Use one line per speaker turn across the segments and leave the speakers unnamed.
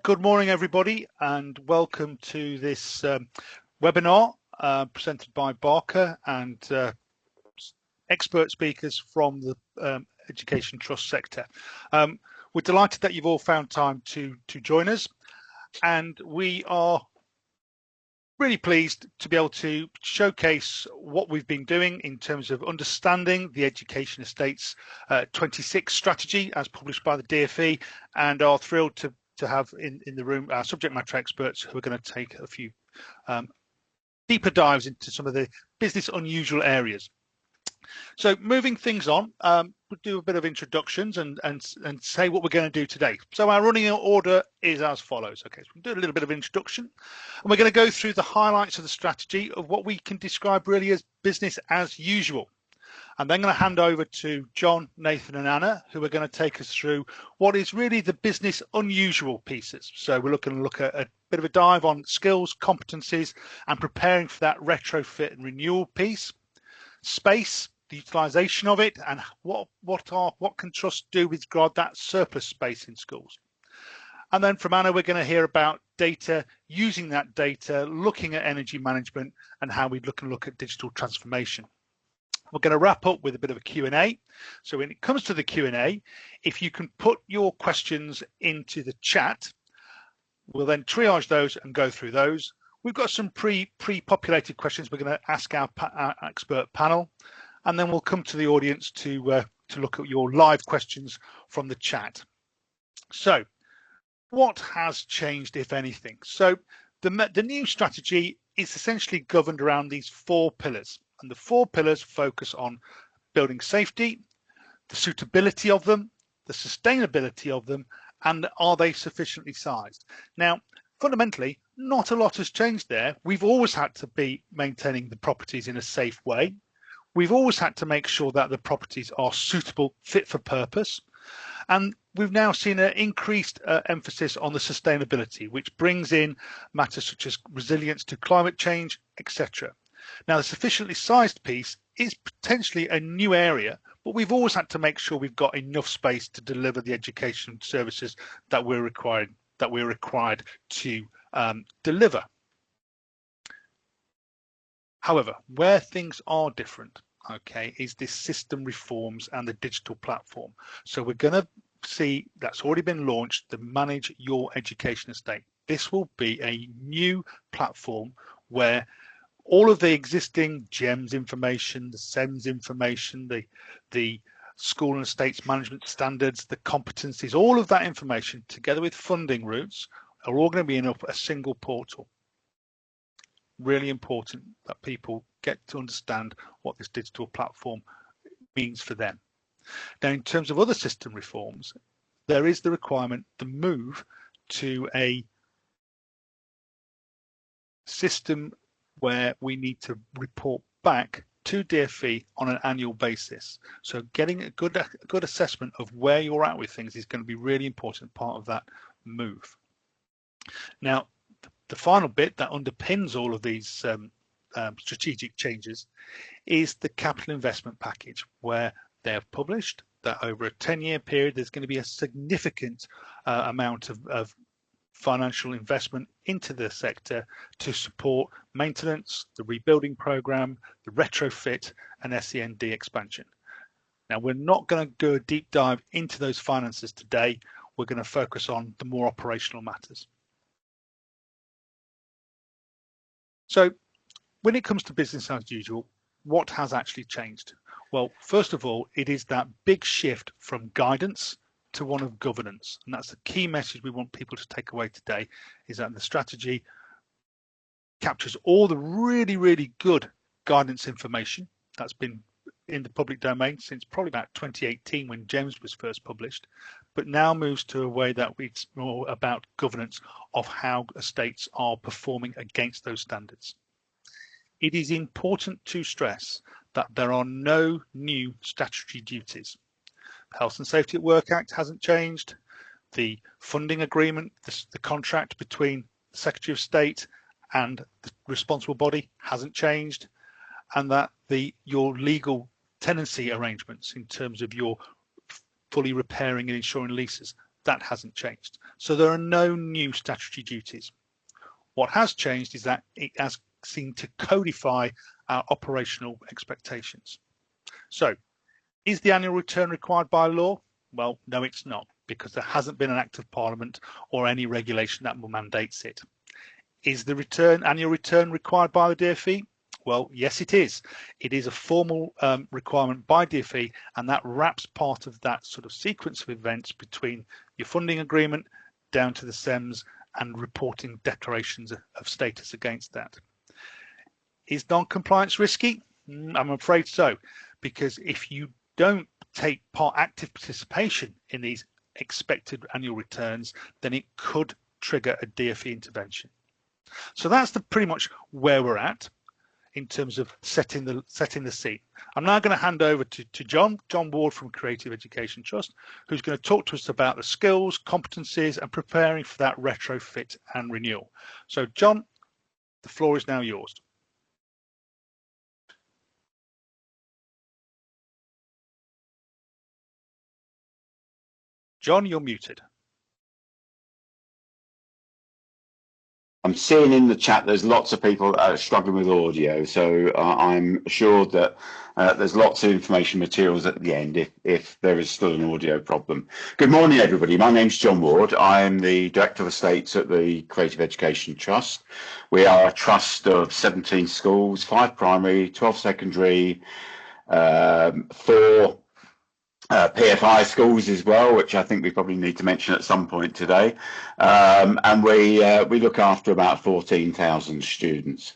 Good morning, everybody, and welcome to this webinar presented by Barker and expert speakers from the education trust sector. We're delighted that you've all found time to join us, and we are really pleased to be able to showcase what we've been doing in terms of understanding the Education Estates 26 strategy as published by the DfE, and are thrilled to have in the room our subject matter experts who are going to take a few deeper dives into some of the business unusual areas. So moving things on, we'll do a bit of introductions and say what we're going to do today. So our running order is as follows. Okay, so we'll do a little bit of introduction, and we're going to go through the highlights of the strategy of what we can describe really as business as usual. I'm then going to hand over to John, Nathan and Anna, who are going to take us through what is really the business unusual pieces. So we're looking to look at a bit of a dive on skills, competencies, and preparing for that retrofit and renewal piece. Space, the utilisation of it, and what can trusts do with regard that surplus space in schools. And then from Anna, we're going to hear about data, using that data, looking at energy management, and how we look at digital transformation. We're going to wrap up with a bit of a Q&A. So when it comes to the Q&A, if you can put your questions into the chat, we'll then triage those and go through those. We've got some pre-populated questions we're going to ask our expert panel, and then we'll come to the audience to look at your live questions from the chat. So what has changed, if anything? So the new strategy is essentially governed around these 4 pillars. And the 4 pillars focus on building safety, the suitability of them, the sustainability of them, and are they sufficiently sized? Now, fundamentally, not a lot has changed there. We've always had to be maintaining the properties in a safe way. We've always had to make sure that the properties are suitable, fit for purpose. And we've now seen an increased emphasis on the sustainability, which brings in matters such as resilience to climate change, etc. Now, the sufficiently sized piece is potentially a new area, but we've always had to make sure we've got enough space to deliver the education services that we're required to deliver. However, where things are different, okay, is this system reforms and the digital platform. So we're going to see that's already been launched, the Manage Your Education Estate. This will be a new platform where all of the existing GEMS information, the SEMS information, the school and estates management standards, the competencies, all of that information together with funding routes are all going to be in a single portal. Really important that people get to understand what this digital platform means for them. Now, in terms of other system reforms, there is the requirement to move to a system where we need to report back to DfE on an annual basis. So getting a good assessment of where you're at with things is going to be really important part of that move. Now, the final bit that underpins all of these strategic changes is the capital investment package, where they have published that over a 10-year period, there's going to be a significant amount of financial investment into the sector to support maintenance, the rebuilding program, the retrofit and SEND expansion. Now, we're not going to do a deep dive into those finances today. We're going to focus on the more operational matters. So when it comes to business as usual, what has actually changed? Well, first of all, it is that big shift from guidance to one of governance. And that's the key message we want people to take away today, is that the strategy captures all the really, really good guidance information that's been in the public domain since probably about 2018 when GEMS was first published, but now moves to a way that it's more about governance of how estates are performing against those standards. It is important to stress that there are no new statutory duties. The Health and Safety at Work Act hasn't changed. The funding agreement, the contract between the Secretary of State and the responsible body hasn't changed, and that your legal tenancy arrangements in terms of your fully repairing and insuring leases, That hasn't changed. So there are no new statutory duties. What has changed is that it has seemed to codify our operational expectations. So is the annual return required by law? Well, no, it's not, because there hasn't been an act of parliament or any regulation that mandates it. Is the annual return required by the DfE? Well, yes, it is. It is a formal requirement by DfE, and that wraps part of that sort of sequence of events between your funding agreement down to the SEMS and reporting declarations of status against that. Is non-compliance risky? I'm afraid so, because if you don't take active participation in these expected annual returns, then it could trigger a DfE intervention. So that's pretty much where we're at in terms of setting the scene. I'm now going to hand over to John Ward from Creative Education Trust, who's going to talk to us about the skills, competencies, and preparing for that retrofit and renewal. So John, the floor is now yours. John, you're muted.
I'm seeing in the chat there's lots of people struggling with audio, so I'm assured that there's lots of information materials at the end if there is still an audio problem. Good morning, everybody. My name's John Ward. I am the Director of Estates at the Creative Education Trust. We are a trust of 17 schools, 5 primary, 12 secondary, 4 PFI schools as well, which I think we probably need to mention at some point today, and we look after about 14,000 students.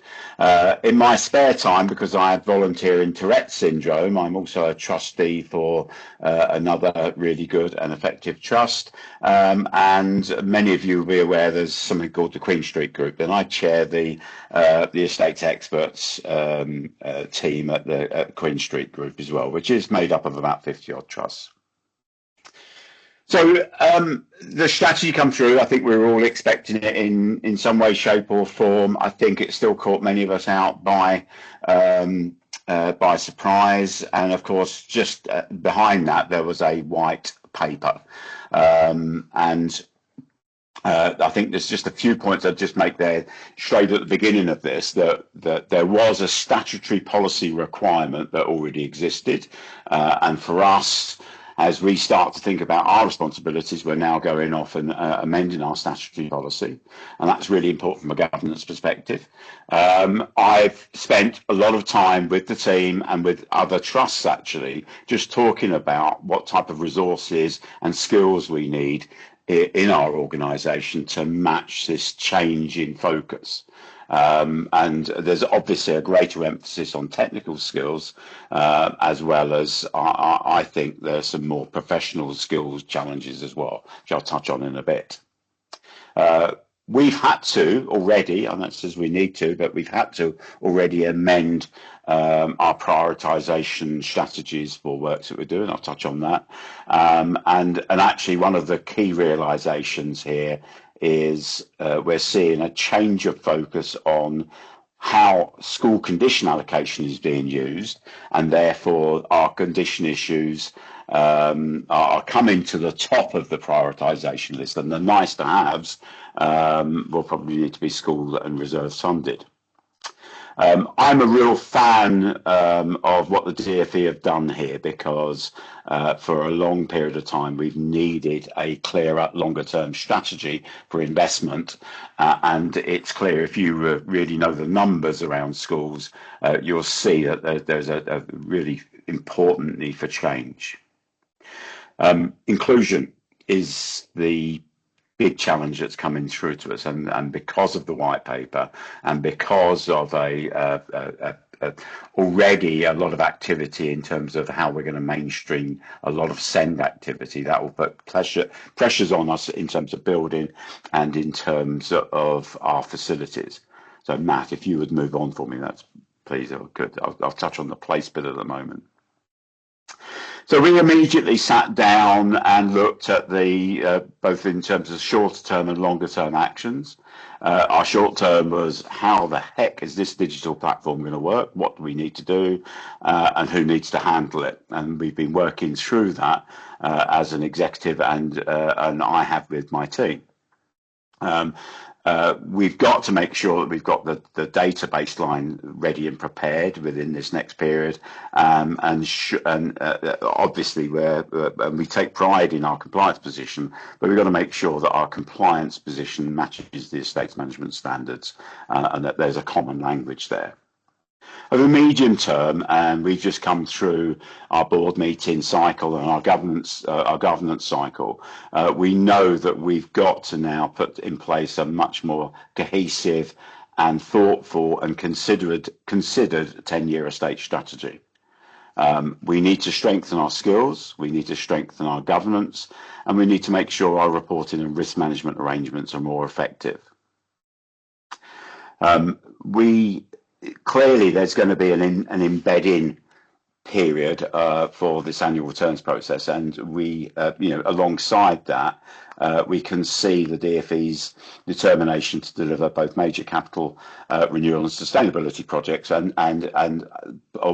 In my spare time, because I volunteer in Tourette's syndrome, I'm also a trustee for another really good and effective trust, and many of you will be aware there's something called the Queen Street Group, and I chair the Estates Experts team at the Queen Street Group as well, which is made up of about 50 odd trusts. So the strategy come through. I think we were all expecting it in some way, shape or form. I think it still caught many of us out by surprise. And of course, just behind that, there was a white paper. I think there's just a few points I'd just make there straight at the beginning of this, that there was a statutory policy requirement that already existed. And for us, as we start to think about our responsibilities, we're now going off and amending our statutory policy. And that's really important from a governance perspective. I've spent a lot of time with the team and with other trusts, actually, just talking about what type of resources and skills we need in our organisation to match this change in focus. And there's obviously a greater emphasis on technical skills, as well as I think there's some more professional skills challenges as well, which I'll touch on in a bit. We've had to already, and that says we need to, but we've had to already amend our prioritisation strategies for works that we're doing. I'll touch on that. And actually one of the key realisations here is we're seeing a change of focus on how school condition allocation is being used, and therefore our condition issues are coming to the top of the prioritisation list, and the nice to haves will probably need to be school and reserve funded. I'm a real fan of what the DfE have done here, because for a long period of time we've needed a clearer, longer term strategy for investment, and it's clear if you really know the numbers around schools, you'll see that there's a really important need for change. Inclusion is the big challenge that's coming through to us, and because of the white paper and because of already a lot of activity in terms of how we're going to mainstream a lot of SEND activity, that will put pressures on us in terms of building and in terms of our facilities. So Matt, if you would move on for me, that's please. I'll touch on the place bit at the moment. So we immediately sat down and looked at the both in terms of shorter term and longer term actions. Our short term was, how the heck is this digital platform going to work? What do we need to do, and who needs to handle it? And we've been working through that as an executive, and I have with my team. We've got to make sure that we've got the data baseline ready and prepared within this next period, and obviously we take pride in our compliance position, but we've got to make sure that our compliance position matches the estates management standards, and that there's a common language there. Over the medium term, and we've just come through our board meeting cycle and our governance cycle, we know that we've got to now put in place a much more cohesive and thoughtful and considered 10-year estate strategy. We need to strengthen our skills, we need to strengthen our governance, and we need to make sure our reporting and risk management arrangements are more effective. Clearly, there's going to be an embed-in period for this annual returns process, and we, alongside that, we can see the DfE's determination to deliver both major capital renewal and sustainability projects, and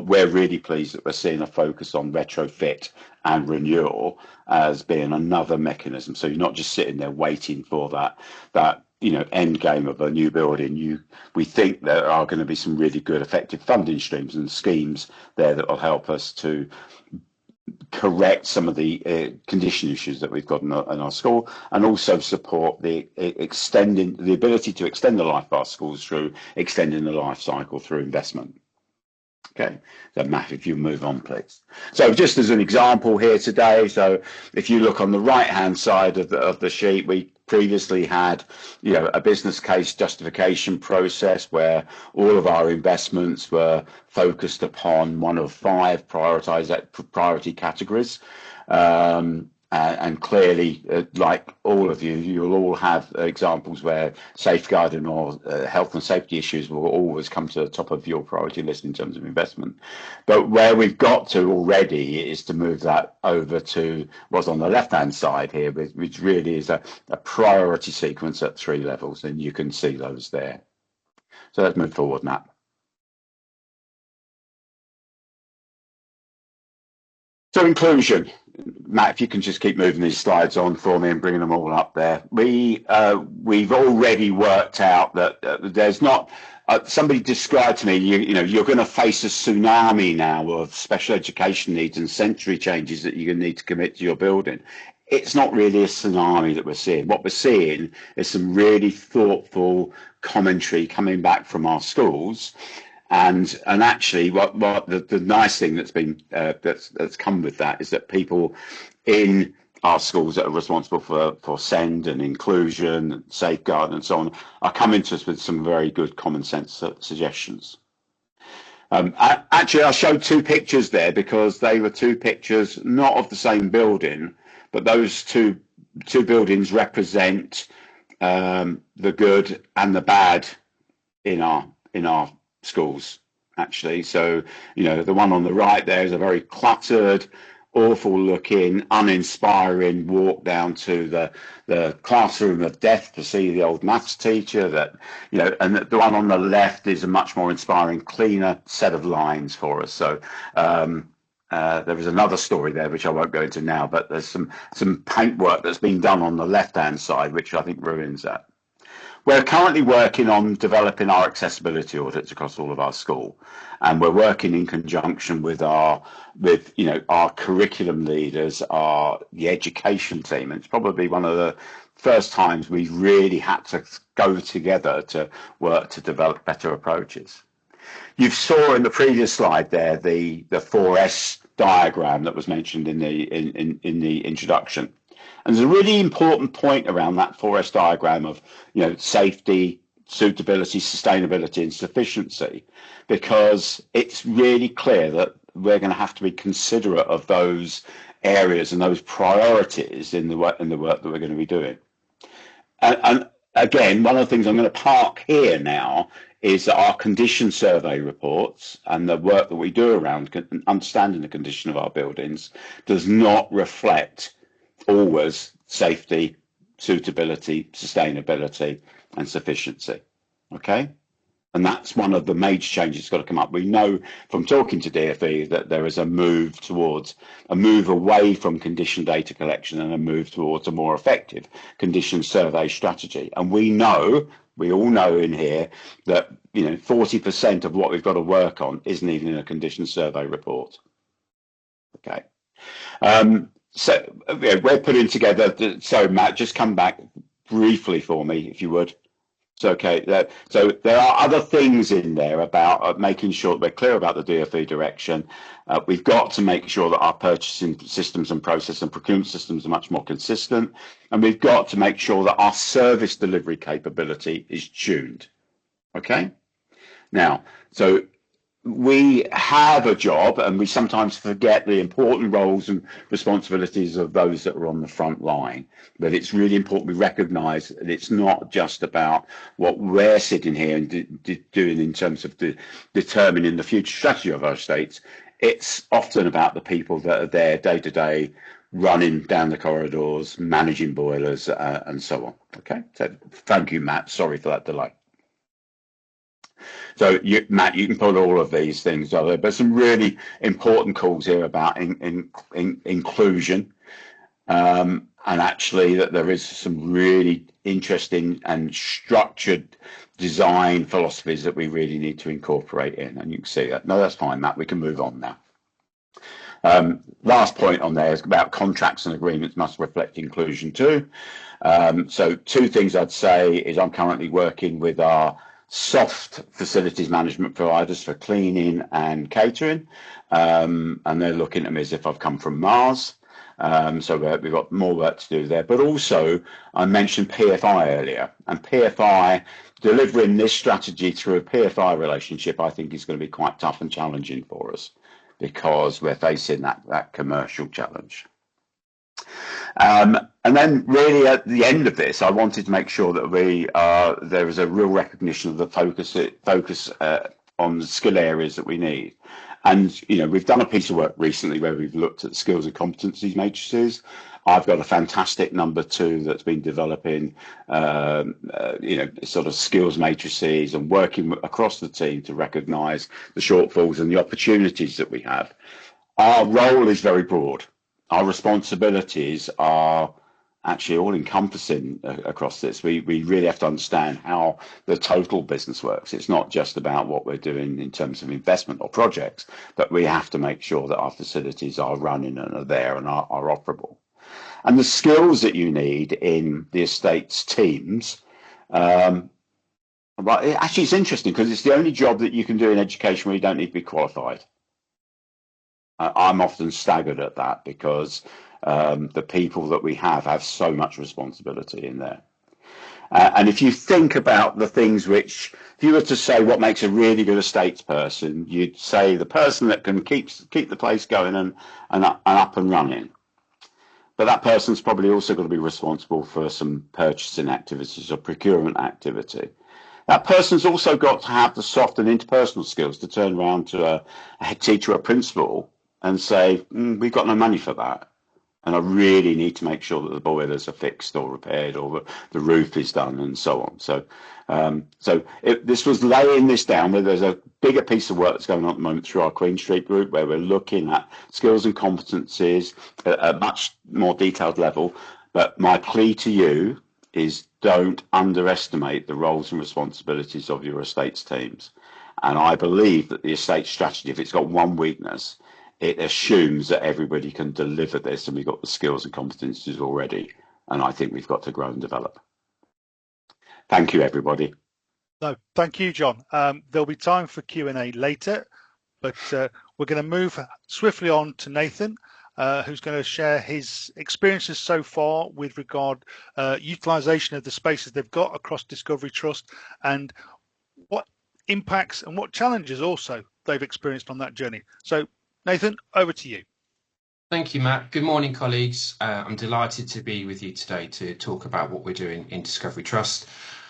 we're really pleased that we're seeing a focus on retrofit and renewal as being another mechanism. So you're not just sitting there waiting for that end game of a new building. We think there are going to be some really good effective funding streams and schemes there that will help us to correct some of the condition issues that we've got in our school, and also support the ability to extend the life of our schools through extending the life cycle through investment. Okay, so Matt, if you move on, please. So just as an example here today, so if you look on the right-hand side of the sheet, we previously had, a business case justification process where all of our investments were focused upon one of 5 priority categories. And clearly, like all of you, you'll all have examples where safeguarding or health and safety issues will always come to the top of your priority list in terms of investment. But where we've got to already is to move that over to what's on the left-hand side here, which really is a priority sequence at 3 levels, and you can see those there. So let's move forward, Matt. So inclusion. Matt, if you can just keep moving these slides on for me and bringing them all up there. We've already worked out that there's not. Somebody described to me, you're going to face a tsunami now of special education needs and sensory changes that you're going to need to commit to your building. It's not really a tsunami that we're seeing. What we're seeing is some really thoughtful commentary coming back from our schools. And actually, what the nice thing that's been that's come with that is that people in our schools that are responsible for SEND and inclusion and safeguard and so on are coming to us with some very good common sense suggestions. Actually, I showed 2 pictures there because they were 2 pictures not of the same building, but those two buildings represent the good and the bad in our schools, actually. So, the one on the right there is a very cluttered, awful looking, uninspiring walk down to the classroom of death to see the old maths teacher, and the one on the left is a much more inspiring, cleaner set of lines for us. So there was another story there which I won't go into now, but there's some paintwork that's been done on the left hand side which I think ruins that. We're currently working on developing our accessibility audits across all of our school, and we're working in conjunction with our curriculum leaders, the education team. And it's probably one of the first times we really had to go together to work to develop better approaches. You saw in the previous slide there the 4S diagram that was mentioned in the introduction. And there's a really important point around that 4S diagram of, safety, suitability, sustainability, and sufficiency, because it's really clear that we're going to have to be considerate of those areas and those priorities in the work that we're going to be doing. And again, one of the things I'm going to park here now is that our condition survey reports and the work that we do around understanding the condition of our buildings does not reflect always safety, suitability, sustainability, and sufficiency. Okay? And that's one of the major changes that's got to come up. We know from talking to DfE that there is a move away from condition data collection and a move towards a more effective condition survey strategy. And we all know in here that 40% of what we've got to work on isn't even in a condition survey report. Okay. So we're putting together. So Matt, just come back briefly for me, if you would. It's okay. So there are other things in there about making sure that we're clear about the DfE direction. We've got to make sure that our purchasing systems and process and procurement systems are much more consistent. And we've got to make sure that our service delivery capability is tuned. Okay? Now, so we have a job and we sometimes forget the important roles and responsibilities of those that are on the front line. But it's really important we recognise that it's not just about what we're sitting here and doing in terms of determining the future strategy of our estates. It's often about the people that are there day to day, running down the corridors, managing boilers and so on. Okay, so thank you, Matt. Sorry for that delay. So, Matt, you can put all of these things on there, but some really important calls here about inclusion, and actually that there is some really interesting and structured design philosophies that we really need to incorporate in, and you can see that. No, that's fine, Matt. We can move on now. Last point on there is about contracts and agreements must reflect inclusion too. So two things I'd say is I'm currently working with our soft facilities management providers for cleaning and catering, and they're looking at me as if I've come from Mars. So we've got more work to do there. But also, I mentioned PFI earlier, and PFI, delivering this strategy through a PFI relationship, I think is going to be quite tough and challenging for us because we're facing that commercial challenge. And then really at the end of this, I wanted to make sure that there is a real recognition of the focus on the skill areas that we need. And, we've done a piece of work recently where we've looked at skills and competencies matrices. I've got a fantastic number 2 that's been developing, sort of skills matrices and working across the team to recognise the shortfalls and the opportunities that we have. Our role is very broad. Our responsibilities are actually all encompassing across this. We really have to understand how the total business works. It's not just about what we're doing in terms of investment or projects, but we have to make sure that our facilities are running and are there and are operable. And the skills that you need in the estates teams, well, actually it's interesting because it's the only job that you can do in education where you don't need to be qualified. I'm often staggered at that because the people that we have so much responsibility in there. And if you think about the things which, if you were to say what makes a really good estates person, you'd say the person that can keep the place going and up and running. But that person's probably also got to be responsible for some purchasing activities or procurement activity. That person's also got to have the soft and interpersonal skills to turn around to a head teacher or a principal and say, we've got no money for that. And I really need to make sure that the boilers are fixed or repaired or the roof is done and so on. So this was laying this down where there's a bigger piece of work that's going on at the moment through our Queen Street group where we're looking at skills and competencies at a much more detailed level. But my plea to you is don't underestimate the roles and responsibilities of your estates teams. And I believe that the estate strategy, if it's got one weakness, it assumes that everybody can deliver this and we've got the skills and competencies already. And I think we've got to grow and develop. Thank you, everybody.
No, thank you, John. There'll be time for Q&A later, but we're going to move swiftly on to Nathan, who's going to share his experiences so far with regard utilisation of the spaces they've got across Discovery Trust and what impacts and what challenges also they've experienced on that journey. So, Nathan, over to you.
Thank you, Matt. Good morning, colleagues. I'm delighted to be with you today to talk about what we're doing in Discovery Trust.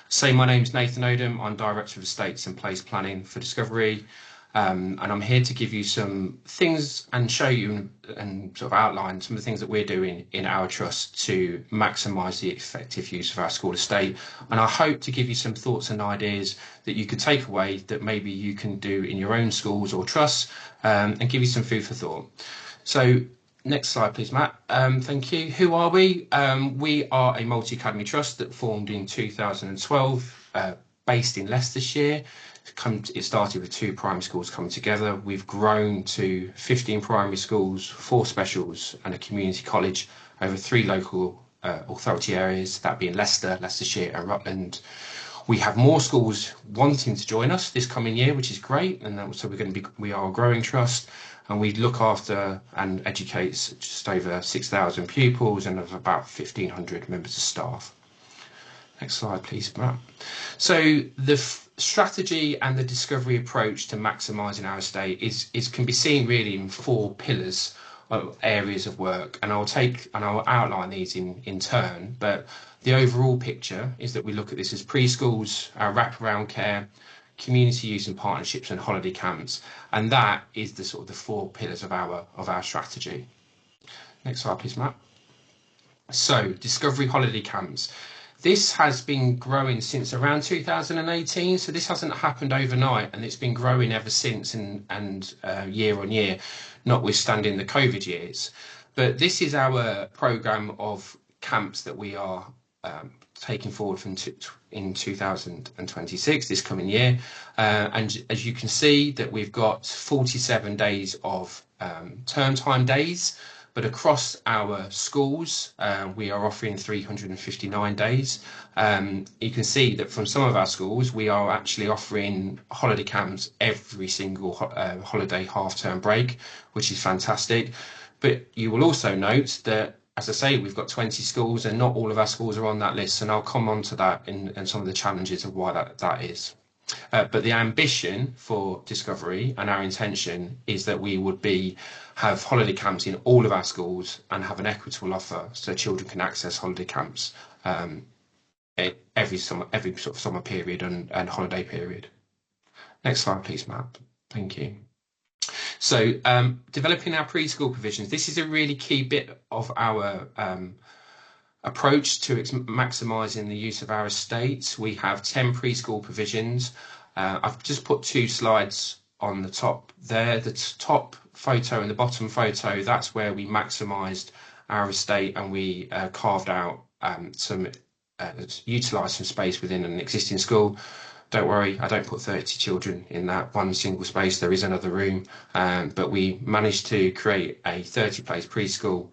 So my name's Nathan Odom. I'm Director of Estates and Place Planning for Discovery. And I'm here to give you some things and show you and sort of outline some of the things that we're doing in our trust to maximise the effective use of our school estate. And I hope to give you some thoughts and ideas that you could take away that maybe you can do in your own schools or trusts, and give you some food for thought. So next slide, please, Matt. Thank you. Who are we? We are a multi-academy trust that formed in 2012, based in Leicestershire. It started with 2 primary schools coming together. We've grown to 15 primary schools, 4 specials, and a community college over 3 local authority areas, that being Leicester, Leicestershire, and Rutland. We have more schools wanting to join us this coming year, which is great, and so we are a growing trust, and we look after and educate just over 6,000 pupils and have about 1,500 members of staff. Next slide, please, Matt. So the strategy and the discovery approach to maximising our estate can be seen really in 4 pillars of areas of work, and I'll outline these in turn. But the overall picture is that we look at this as preschools, our wraparound care, community use and partnerships, and holiday camps, and that is the sort of the 4 pillars of our strategy. Next slide, please, Matt. So, discovery holiday camps. This has been growing since around 2018, so this hasn't happened overnight, and it's been growing ever since, and year on year, notwithstanding the COVID years. But this is our programme of camps that we are taking forward in 2026, this coming year. And as you can see, that we've got 47 days of term time days, but across our schools, we are offering 359 days. You can see that from some of our schools, we are actually offering holiday camps every single holiday half-term break, which is fantastic. But you will also note that, as I say, we've got 20 schools, and not all of our schools are on that list, and I'll come on to that and some of the challenges of why that is. But the ambition for Discovery and our intention is that we would have holiday camps in all of our schools and have an equitable offer so children can access holiday camps every sort of summer period and holiday period. Next slide, please, Matt. Thank you. So developing our preschool provisions. This is a really key bit of our approach to maximising the use of our estates. We have 10 preschool provisions. I've just put 2 slides on the top there. The top photo and the bottom photo, that's where we maximised our estate, and we carved out utilised some space within an existing school. Don't worry, I don't put 30 children in that one single space. There is another room, but we managed to create a 30-place preschool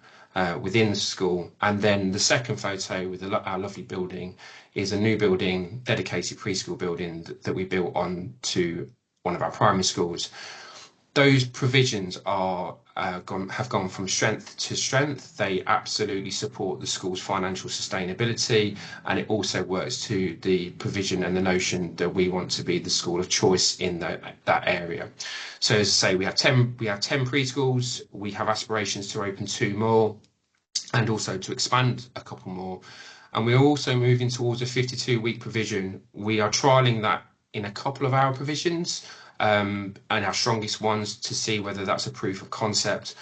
within the school. And then the second photo with our lovely building is a new building, dedicated preschool building that we built on to one of our primary schools. Those provisions have gone from strength to strength. They absolutely support the school's financial sustainability, and it also works to the provision and the notion that we want to be the school of choice in that area. So, as I say, we have 10 preschools. We have aspirations to open 2 more, and also to expand a couple more. And we're also moving towards a 52-week provision. We are trialling that in a couple of our provisions, and our strongest ones, to see whether that's a proof of concept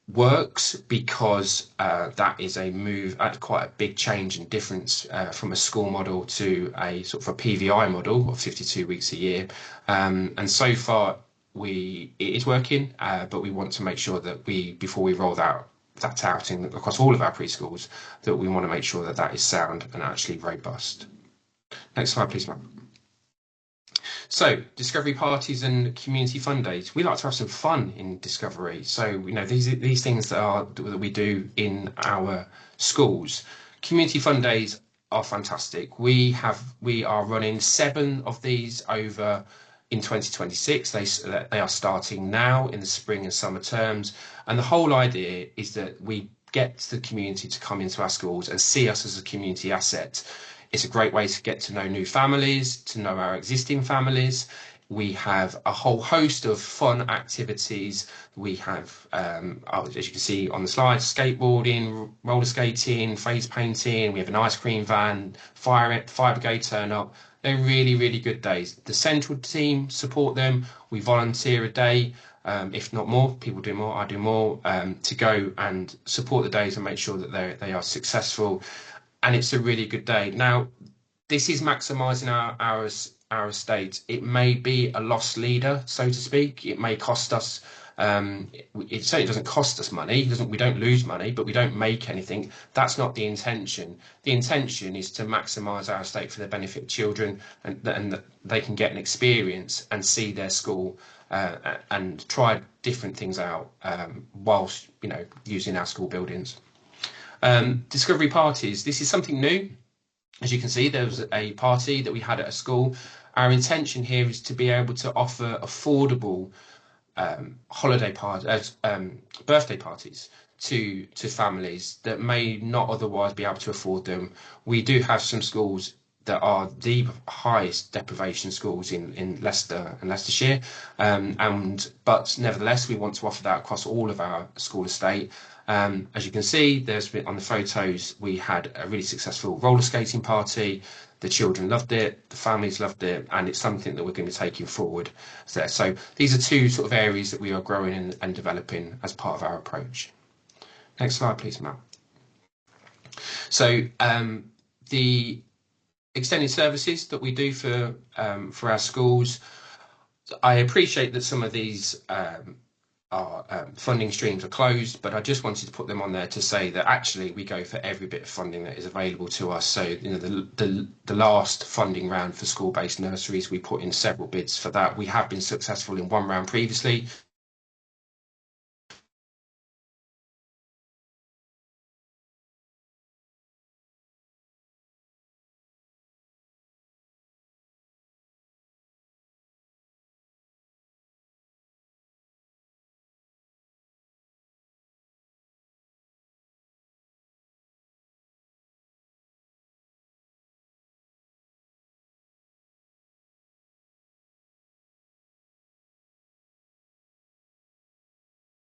works, because that is a move at quite a big change and difference from a school model to a sort of a PVI model of 52 weeks a year. And so far it is working, but we want to make sure that before we roll that out across all of our preschools, that we want to make sure that that is sound and actually robust. Next slide, please, Matt. So, discovery parties and community fun days. We like to have some fun in Discovery. So, these things that we do in our schools. Community fun days are fantastic. We are running 7 of these over in 2026. They are starting now in the spring and summer terms. And the whole idea is that we get the community to come into our schools and see us as a community asset. It's a great way to get to know new families, to know our existing families. We have a whole host of fun activities. We have, as you can see on the slide, skateboarding, roller skating, face painting. We have an ice cream van, fire brigade turn up. They're really, really good days. The central team support them. We volunteer a day, if not more. People do more, I do more, to go and support the days and make sure that they are successful. And it's a really good day. Now, this is maximising our estate. It may be a loss leader, so to speak. It may cost us. It certainly doesn't cost us money. We don't lose money, but we don't make anything. That's not the intention. The intention is to maximise our estate for the benefit of children, and that they can get an experience and see their school and try different things out whilst using our school buildings. Discovery parties. This is something new. As you can see, there was a party that we had at a school. Our intention here is to be able to offer affordable holiday parties, birthday parties to families that may not otherwise be able to afford them. We do have some schools that are the highest deprivation schools in Leicester and Leicestershire, but nevertheless we want to offer that across all of our school estate. As you can see, there's been on the photos, we had a really successful roller skating party. The children loved it, the families loved it, and it's something that we're going to be taking forward there. So these are two sort of areas that we are growing and developing as part of our approach. Next slide, please, Matt. So the extended services that we do for our schools, I appreciate that some of these our funding streams are closed, but I just wanted to put them on there to say that actually we go for every bit of funding that is available to us. So the last funding round for school-based nurseries, we put in several bids for that. We have been successful in one round previously.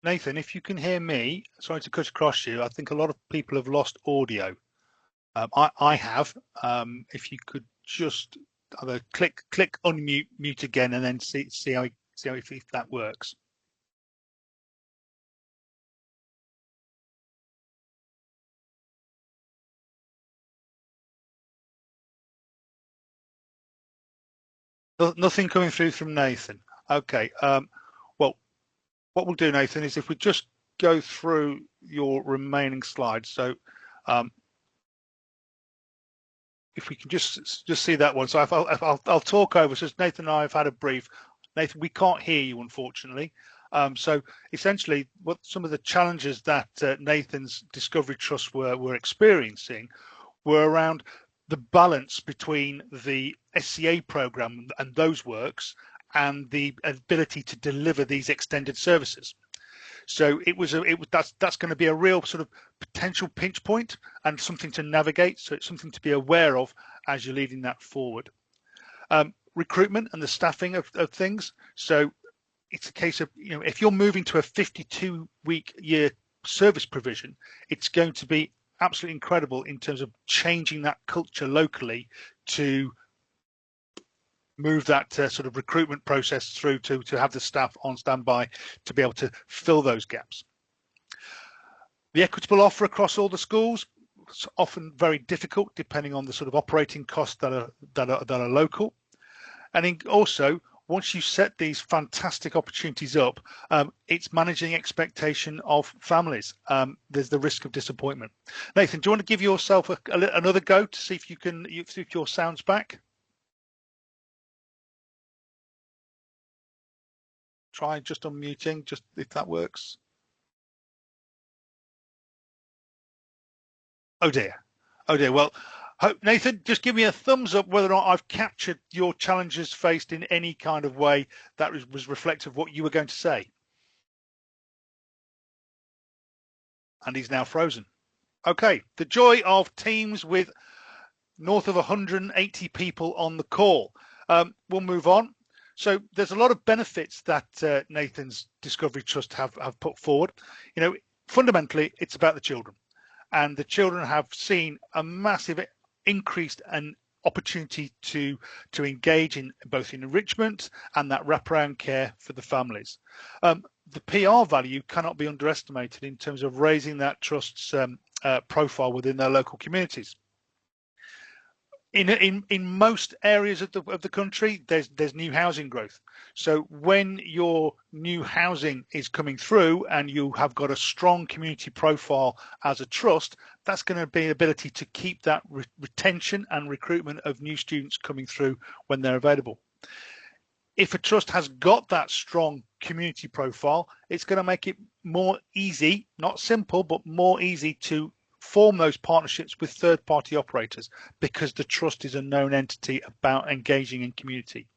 Nathan, if you can hear me, sorry to cut across you. I think a lot of people have lost audio. I have. If you could just either click unmute, mute again, and then see how if that works. Nothing coming through from Nathan. Okay. Well, what we'll do, Nathan, is if we just go through your remaining slides. So if we can just see that one. So I'll talk over. So Nathan and I have had a brief. Nathan, we can't hear you, unfortunately. So essentially, what some of the challenges that Nathan's Discovery Trust were experiencing were around the balance between the SCA program and those works and the ability to deliver these extended services. So that's going to be a real sort of potential pinch point and something to navigate. So it's something to be aware of as you're leading that forward. Recruitment and the staffing of things. So it's a case of, if you're moving to a 52-week-year service provision, it's going to be absolutely incredible in terms of changing that culture locally to move that sort of recruitment process through to have the staff on standby to be able to fill those gaps. The equitable offer across all the schools is often very difficult depending on the sort of operating costs that are local. And then also, once you set these fantastic opportunities up, it's managing expectation of families. There's the risk of disappointment. Nathan, do you want to give yourself another go to see if you can, if your sound's back? Try just unmuting, just if that works. Oh dear. Oh dear. Well, Nathan, just give me a thumbs up whether or not I've captured your challenges faced in any kind of way that was reflective of what you were going to say. And he's now frozen. Okay, the joy of teams with north of 180 people on the call. We'll move on. So there's a lot of benefits that Nathan's Discovery Trust have put forward. You know, fundamentally, it's about the children, and the children have seen a massive increased and opportunity to engage in both in enrichment and that wraparound care for the families. The PR value cannot be underestimated in terms of raising that trust's profile within their local communities. In most areas of the country, there's new housing growth. So when your new housing is coming through and you have got a strong community profile as a trust, that's going to be the ability to keep that retention and recruitment of new students coming through when they're available. If a trust has got that strong community profile, it's going to make it more easy, not simple, but more easy to form those partnerships with third-party operators, because the trust is a known entity about engaging in community.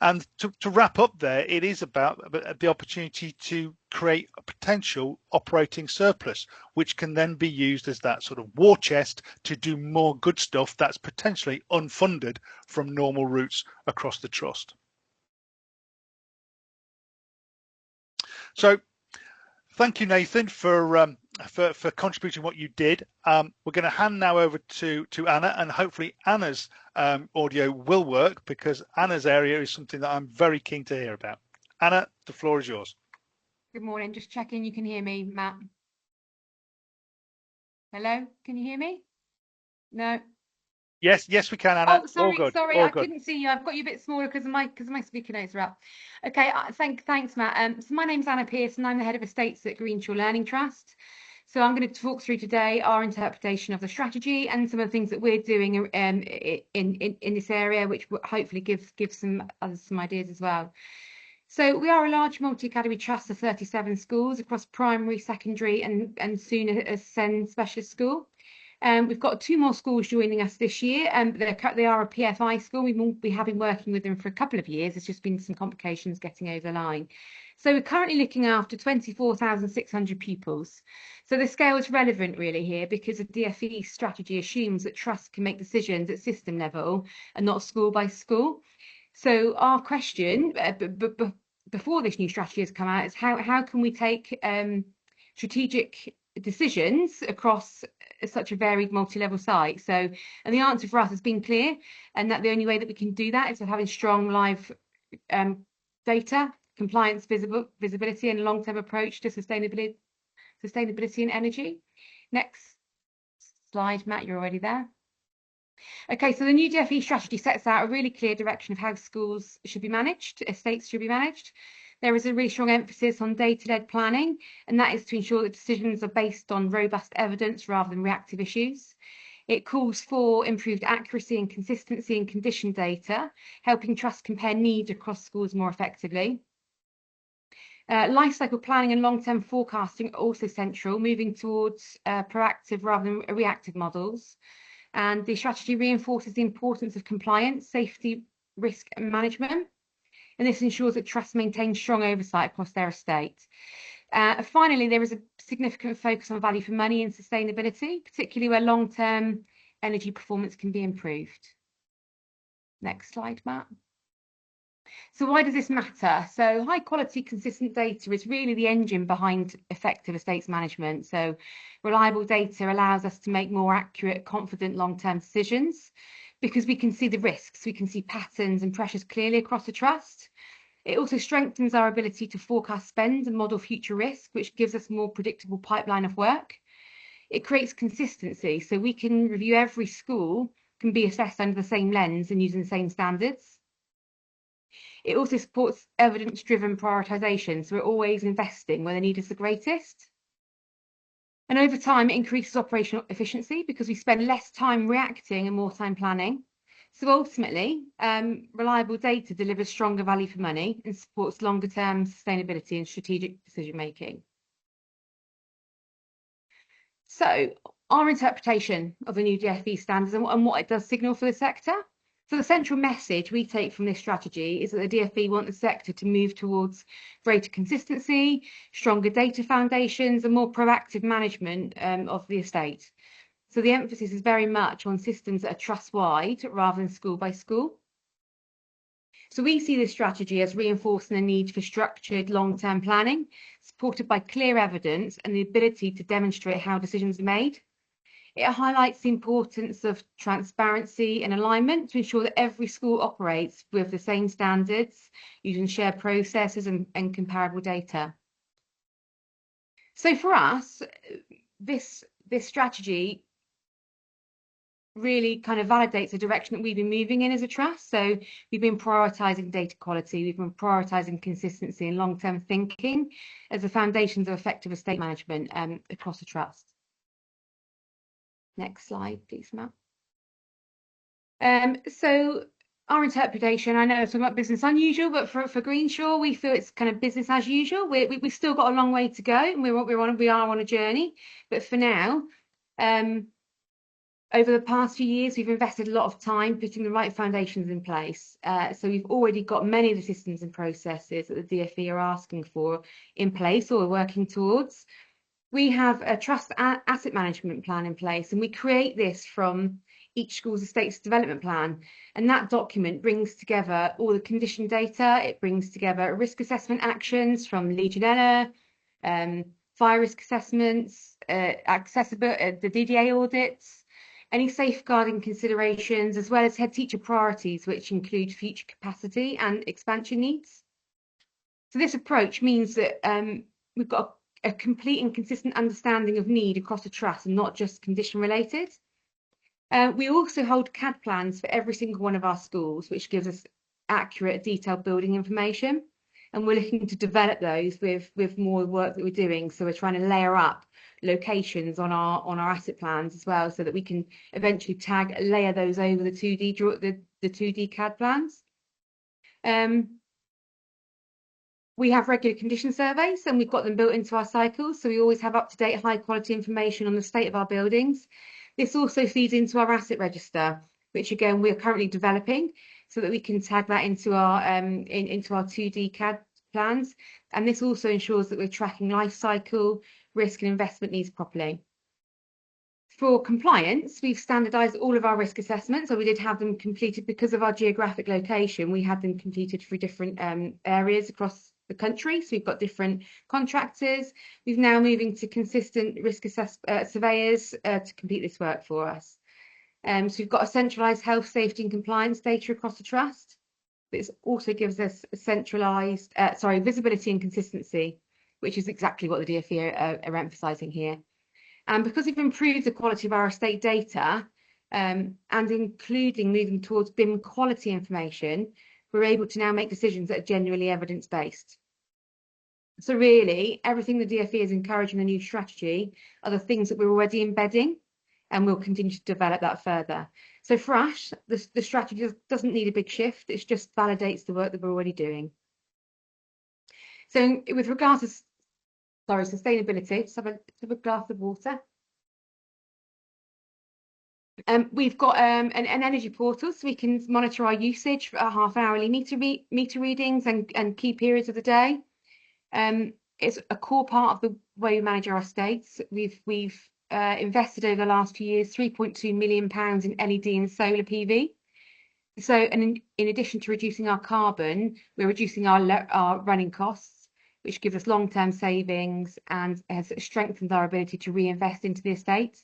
And to wrap up there, it is about the opportunity to create a potential operating surplus, which can then be used as that sort of war chest to do more good stuff that's potentially unfunded from normal routes across the trust. So thank you, Nathan, for contributing what you did. We're going to hand now over to Anna, and hopefully Anna's audio will work, because Anna's area is something that I'm very keen to hear about. Anna, the floor is yours.
Good morning. Just checking you can hear me, Matt. Hello, can you hear me? No.
Yes, we can, Anna.
Oh, sorry,
All good.
sorry,
All
I
good.
couldn't see you. I've got you a bit smaller because my speaker notes are up. Okay, thanks, Matt. So my name's Anna Pearce, and I'm the head of estates at Greenshore Learning Trust. So I'm going to talk through today our interpretation of the strategy and some of the things that we're doing in this area, which will hopefully give some others some ideas as well. So we are a large multi-academy trust of 37 schools across primary, secondary, and soon a SEND specialist school. We've got 2 more schools joining us this year, and they are a PFI school. We have been working with them for a couple of years. There's just been some complications getting over the line. So we're currently looking after 24,600 pupils. So the scale is relevant really here, because the DFE strategy assumes that trusts can make decisions at system level and not school by school. So our question before this new strategy has come out is how can we take strategic decisions across such a varied multi-level site? So, and the answer for us has been clear, and that the only way that we can do that is with having strong live data, compliance, visibility, and a long-term approach to sustainability and energy. Next slide, Matt, you're already there. Okay, so the new DFE strategy sets out a really clear direction of how schools should be managed, estates should be managed. There is a really strong emphasis on data-led planning, and that is to ensure that decisions are based on robust evidence rather than reactive issues. It calls for improved accuracy and consistency in condition data, helping trusts compare needs across schools more effectively. Lifecycle planning and long-term forecasting are also central, moving towards proactive rather than reactive models. And the strategy reinforces the importance of compliance, safety, risk and management. And this ensures that trusts maintain strong oversight across their estate. Finally, there is a significant focus on value for money and sustainability, particularly where long-term energy performance can be improved. Next slide, Matt. So why does this matter? So high quality, consistent data is really the engine behind effective estates management. So reliable data allows us to make more accurate, confident long-term decisions, because we can see the risks, we can see patterns and pressures clearly across the trust. It also strengthens our ability to forecast spend and model future risk, which gives us a more predictable pipeline of work. It creates consistency, so we can review every school, can be assessed under the same lens and using the same standards. It also supports evidence-driven prioritisation, so we're always investing where the need is the greatest. And over time, it increases operational efficiency because we spend less time reacting and more time planning. So ultimately, reliable data delivers stronger value for money and supports longer-term sustainability and strategic decision-making. So our interpretation of the new DFE standards and what it does signal for the sector. So the central message we take from this strategy is that the DFE want the sector to move towards greater consistency, stronger data foundations, and more proactive management of the estate. So the emphasis is very much on systems that are trust-wide rather than school by school. So we see this strategy as reinforcing the need for structured long-term planning, supported by clear evidence and the ability to demonstrate how decisions are made. It highlights the importance of transparency and alignment to ensure that every school operates with the same standards, using shared processes and comparable data. So for us, this strategy really kind of validates the direction that we've been moving in as a trust. So we've been prioritising data quality, we've been prioritising consistency and long-term thinking as the foundations of effective estate management across the trust. Next slide, please, Matt. So our interpretation, I know it's about business unusual, but for Greenshaw, we feel it's kind of business as usual. We've still got a long way to go, and we are on a journey. But for now, over the past few years, we've invested a lot of time putting the right foundations in place. So we've already got many of the systems and processes that the DfE are asking for in place or we're working towards. We have a trust asset management plan in place, and we create this from each school's estates development plan. And that document brings together all the condition data. It brings together risk assessment actions from Legionella, fire risk assessments, the DDA audits, any safeguarding considerations, as well as head teacher priorities, which include future capacity and expansion needs. So this approach means that we've got a complete and consistent understanding of need across the trust and not just condition related. We also hold CAD plans for every single one of our schools, which gives us accurate, detailed building information. And we're looking to develop those with more work that we're doing. So we're trying to layer up locations on our asset plans as well, so that we can eventually layer those over the 2D CAD plans. We have regular condition surveys, and we've got them built into our cycles. So we always have up-to-date, high-quality information on the state of our buildings. This also feeds into our asset register, which again we're currently developing, so that we can tag that into our 2D CAD plans. And this also ensures that we're tracking life cycle, risk and investment needs properly. For compliance, we've standardised all of our risk assessments. So we did have them completed because of our geographic location. We had them completed for different areas across the country. So we've got different contractors. We've now moving to consistent risk surveyors to complete this work for us. So we've got a centralised health, safety and compliance data across the trust. This also gives us a centralised, visibility and consistency, which is exactly what the DfE are emphasising here. And because we've improved the quality of our estate data, and including moving towards BIM quality information, we're able to now make decisions that are genuinely evidence-based. So really, everything the DfE is encouraging the new strategy are the things that we're already embedding, and we'll continue to develop that further. So for us, the strategy doesn't need a big shift. It just validates the work that we're already doing. So with regards to sustainability, just have a glass of water. We've got an energy portal, so we can monitor our usage for our half-hourly meter readings and key periods of the day. It's a core part of the way we manage our estates. We've invested over the last few years £3.2 million in LED and solar PV. So, and in addition to reducing our carbon, we're reducing our running costs, which gives us long-term savings and has strengthened our ability to reinvest into the estate.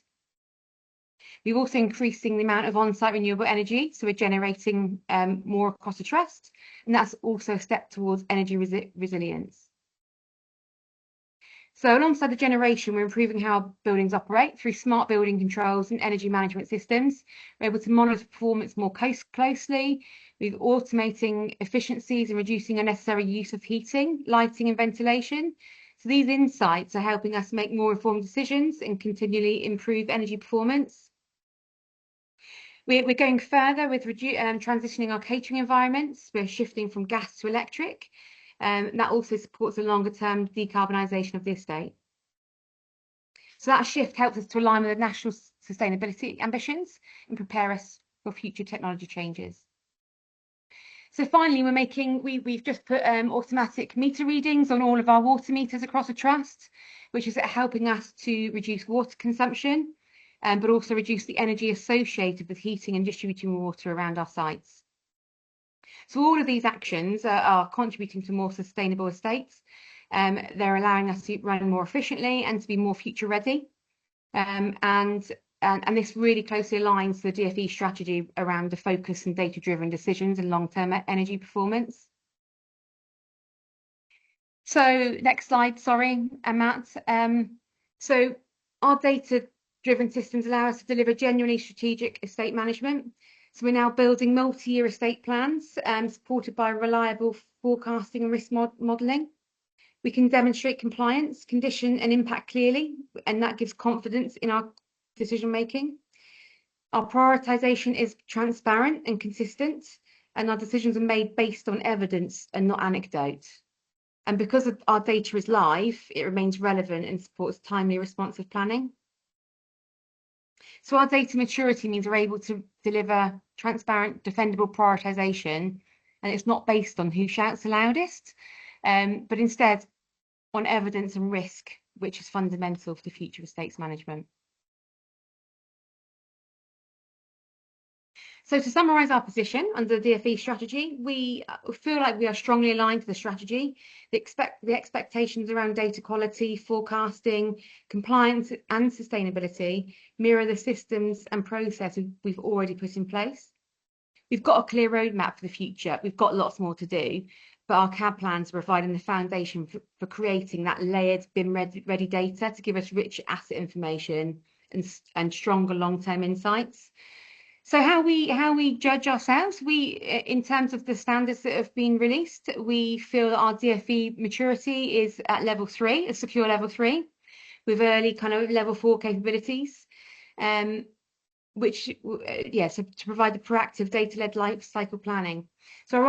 We've also increasing the amount of on-site renewable energy, so we're generating more across the trust, and that's also a step towards energy resilience. So alongside the generation, we're improving how buildings operate through smart building controls and energy management systems. We're able to monitor performance more closely. We're automating efficiencies and reducing unnecessary use of heating, lighting and ventilation. So these insights are helping us make more informed decisions and continually improve energy performance. We're going further with transitioning our catering environments. We're shifting from gas to electric. And that also supports a longer term decarbonisation of the estate. So that shift helps us to align with the national sustainability ambitions and prepare us for future technology changes. So finally, we've just put automatic meter readings on all of our water meters across the trust, which is helping us to reduce water consumption, but also reduce the energy associated with heating and distributing water around our sites. So all of these actions are contributing to more sustainable estates. They're allowing us to run more efficiently and to be more future ready. And this really closely aligns to the DfE strategy around the focus and data-driven decisions and long-term energy performance. So next slide, sorry, Matt. So our data-driven systems allow us to deliver genuinely strategic estate management. So we're now building multi-year estate plans supported by reliable forecasting and risk modelling. We can demonstrate compliance, condition and impact clearly, and that gives confidence in our decision making. Our prioritisation is transparent and consistent, and our decisions are made based on evidence and not anecdote. And because our data is live, it remains relevant and supports timely, responsive planning. So our data maturity means we're able to deliver transparent, defendable prioritisation, and it's not based on who shouts the loudest, but instead on evidence and risk, which is fundamental for the future of estates management. So to summarise our position under the DfE strategy, we feel like we are strongly aligned to the strategy. The expectations around data quality, forecasting, compliance and sustainability mirror the systems and processes we've already put in place. We've got a clear roadmap for the future. We've got lots more to do, but our CAD plans are providing the foundation for creating that layered BIM-ready data to give us rich asset information and stronger long-term insights. So how we judge ourselves, in terms of the standards that have been released, we feel that our DfE maturity is at level 3, a secure level 3, with early kind of level 4 capabilities, which so to provide the proactive data-led life cycle planning. So our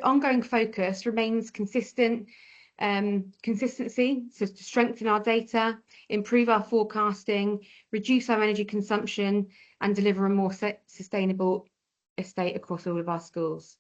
ongoing focus remains consistency, so to strengthen our data, improve our forecasting, reduce our energy consumption, and deliver a more sustainable estate across all of our schools.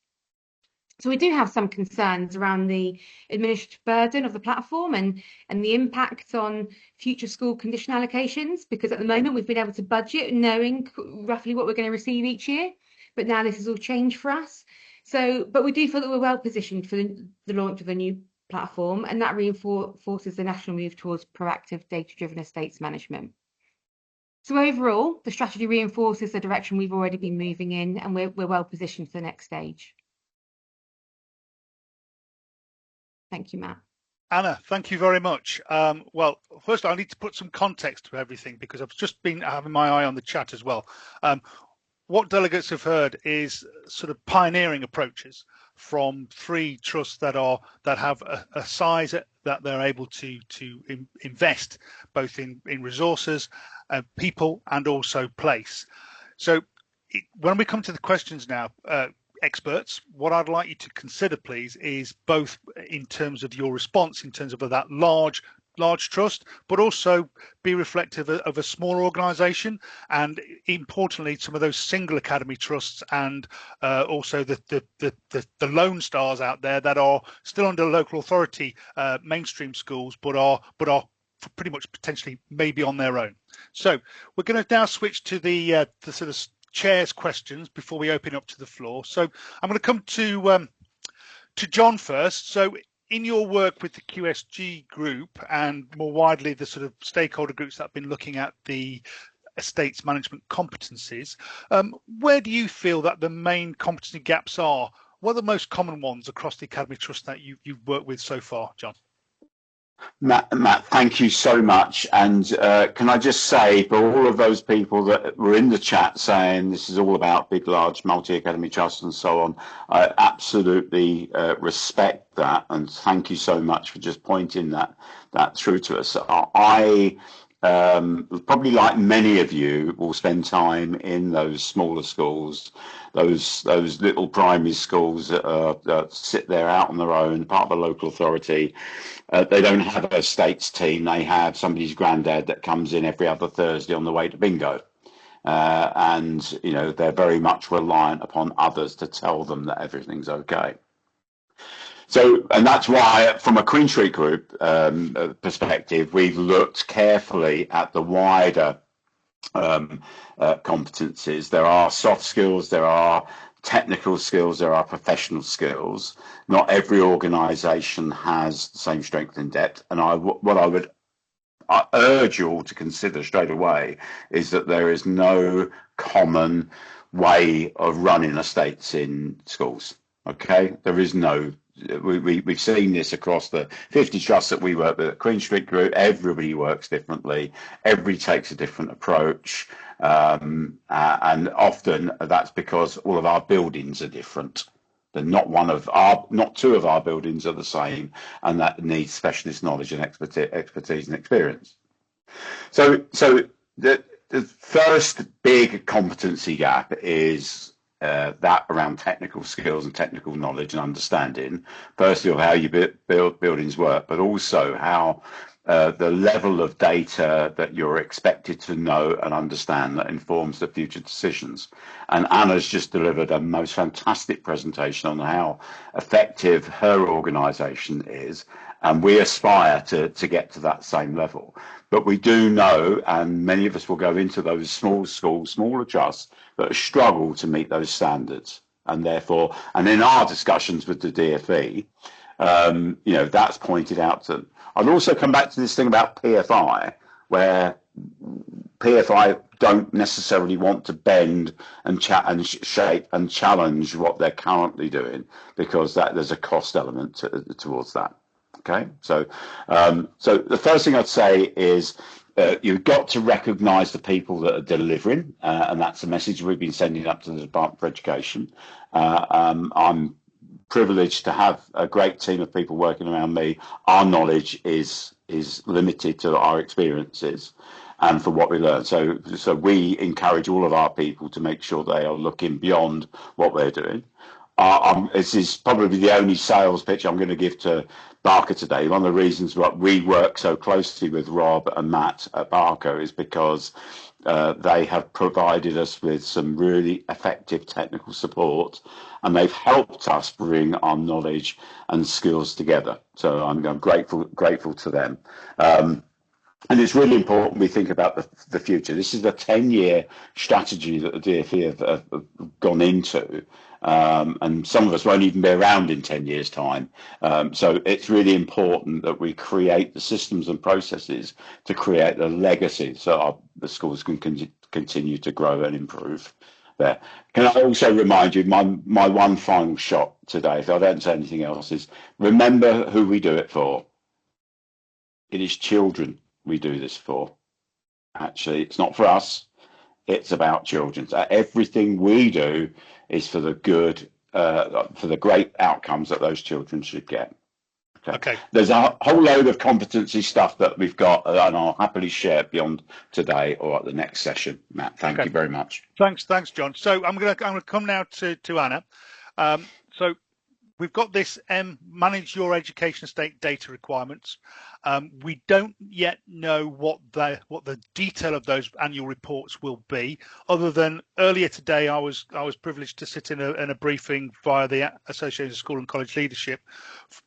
So we do have some concerns around the administrative burden of the platform and the impact on future school condition allocations, because at the moment we've been able to budget knowing roughly what we're going to receive each year, but now this has all changed for us. So, but we do feel that we're well positioned for the launch of a new platform, and that reinforces the national move towards proactive data-driven estates management. So overall, the strategy reinforces the direction we've already been moving in, and we're well positioned for the next stage. Thank you, Matt.
Anna, thank you very much. Well, first I need to put some context to everything because I've just been having my eye on the chat as well. What delegates have heard is sort of pioneering approaches from 3 trusts that have a size that they're able to invest both in resources, people, and also place. So when we come to the questions now, experts, what I'd like you to consider, please, is both in terms of your response, in terms of that large trust, but also be reflective of a smaller organisation, and importantly, some of those single academy trusts, and also the lone stars out there that are still under local authority mainstream schools, but are pretty much potentially maybe on their own. So we're going to now switch to the sort of chair's questions before we open up to the floor. So I'm going to come to John first. So in your work with the QSG group and more widely the sort of stakeholder groups that have been looking at the estates management competencies, where do you feel that the main competency gaps are? What are the most common ones across the Academy Trust that you've worked with so far, John?
Matt, thank you so much. And can I just say, for all of those people that were in the chat saying this is all about big, large multi-academy trusts and so on, I absolutely respect that. And thank you so much for just pointing that through to us. I probably, like many of you, will spend time in those smaller schools, those little primary schools that sit there out on their own, part of a local authority. They don't have a estates team. They have somebody's granddad that comes in every other Thursday on the way to bingo. And, you know, they're very much reliant upon others to tell them that everything's okay. So, and that's why, from a Queen Street Group perspective, we've looked carefully at the wider competencies. There are soft skills, there are technical skills, there are professional skills. Not every organisation has the same strength and depth. And I urge you all to consider straight away is that there is no common way of running estates in schools. Okay, there is no. We've seen this across the 50 trusts that we work with at Queen Street Group. Everybody works differently. Everybody takes a different approach, and often that's because all of our buildings are different. Not two of our buildings are the same, and that needs specialist knowledge and expertise and experience. So the first big competency gap is that around technical skills and technical knowledge and understanding, firstly of how you build buildings work, but also how the level of data that you're expected to know and understand that informs the future decisions. And Anna's just delivered a most fantastic presentation on how effective her organisation is, and we aspire to get to that same level. But we do know, and many of us will go into those small schools, smaller trusts, that struggle to meet those standards. And therefore, and in our discussions with the DfE, that's pointed out to. I'd also come back to this thing about PFI, where PFI don't necessarily want to bend and shape and challenge what they're currently doing, because there's a cost element towards that. Okay, so the first thing I'd say is you've got to recognise the people that are delivering, and that's the message we've been sending up to the Department for Education. I'm privileged to have a great team of people working around me. Our knowledge is limited to our experiences and for what we learn. So we encourage all of our people to make sure they are looking beyond what we're doing. This is probably the only sales pitch I'm going to give to Barker today. One of the reasons why we work so closely with Rob and Matt at Barker is because they have provided us with some really effective technical support, and they've helped us bring our knowledge and skills together. So I'm grateful to them. And it's really important we think about the future. This is a 10-year strategy that the DfE have gone into. And some of us won't even be around in 10 years' time. So it's really important that we create the systems and processes to create the legacy so the schools can continue to grow and improve there. Can I also remind you, my one final shot today, if I don't say anything else, is remember who we do it for. It is children we do this for. Actually, it's not for us. It's about children. So everything we do is for the good, for the great outcomes that those children should get. Okay. There's a whole load of competency stuff that we've got, and I'll happily share it beyond today or at the next session. Matt, thank you very much.
Thanks, John. So I'm going to come now to Anna. So we've got this manage your education estate data requirements. We don't yet know what the detail of those annual reports will be, other than earlier today I was privileged to sit in a briefing via the Association of School and College Leadership,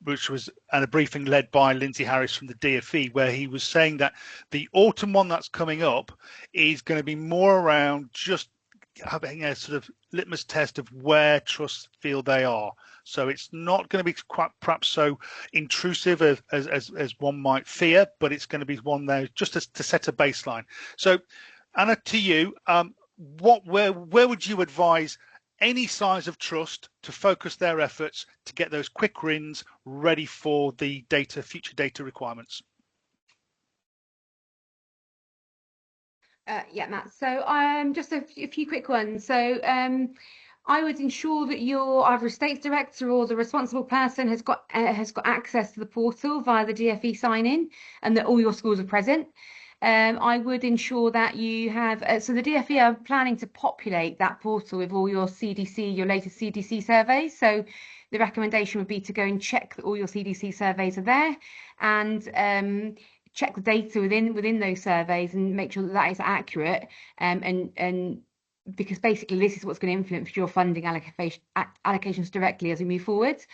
which was a briefing led by Lindsay Harris from the DfE, where he was saying that the autumn one that's coming up is going to be more around just having a sort of litmus test of where trusts feel they are. So it's not going to be quite perhaps so intrusive as one might fear, but it's going to be one there just to set a baseline. So Anna, to you, where would you advise any size of trust to focus their efforts to get those quick wins ready for the future data requirements?
Yeah, Matt. So just a few quick ones. So I would ensure that your either estates director or the responsible person has got access to the portal via the DfE sign-in, and that all your schools are present. I would ensure that you have, so the DfE are planning to populate that portal with all your latest CDC surveys. So the recommendation would be to go and check that all your CDC surveys are there, and check the data within those surveys and make sure that is accurate, and because basically this is what's going to influence your funding allocations directly as we move forward.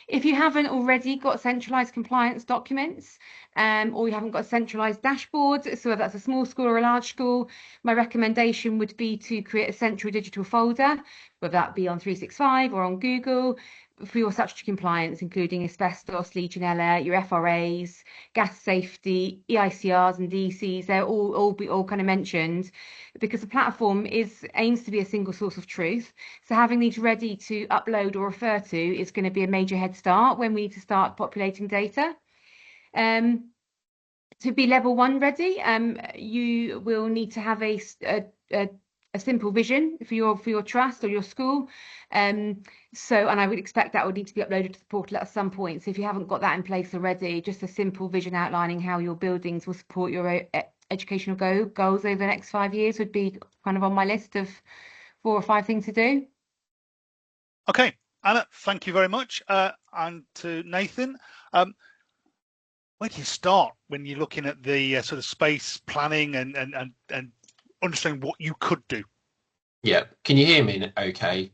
If you haven't already got centralised compliance documents, or you haven't got a centralised dashboard, so whether that's a small school or a large school, my recommendation would be to create a central digital folder whether that be on 365 or on Google, for your statutory compliance, including asbestos, Legionella, your FRAs, gas safety, EICRs and DCs. They're all kind of mentioned, because the platform aims to be a single source of truth. So having these ready to upload or refer to is going to be a major head start when we need to start populating data. To be level 1 ready, you will need to have a simple vision for your trust or your school. And I would expect that would need to be uploaded to the portal at some point. So if you haven't got that in place already, just a simple vision outlining how your buildings will support your educational goals over the next 5 years would be kind of on my list of 4 or 5 things to do.
Okay, Anna, thank you very much. And to Nathan, where do you start when you're looking at the sort of space planning and understanding what you could do?
Yeah, can you hear me okay?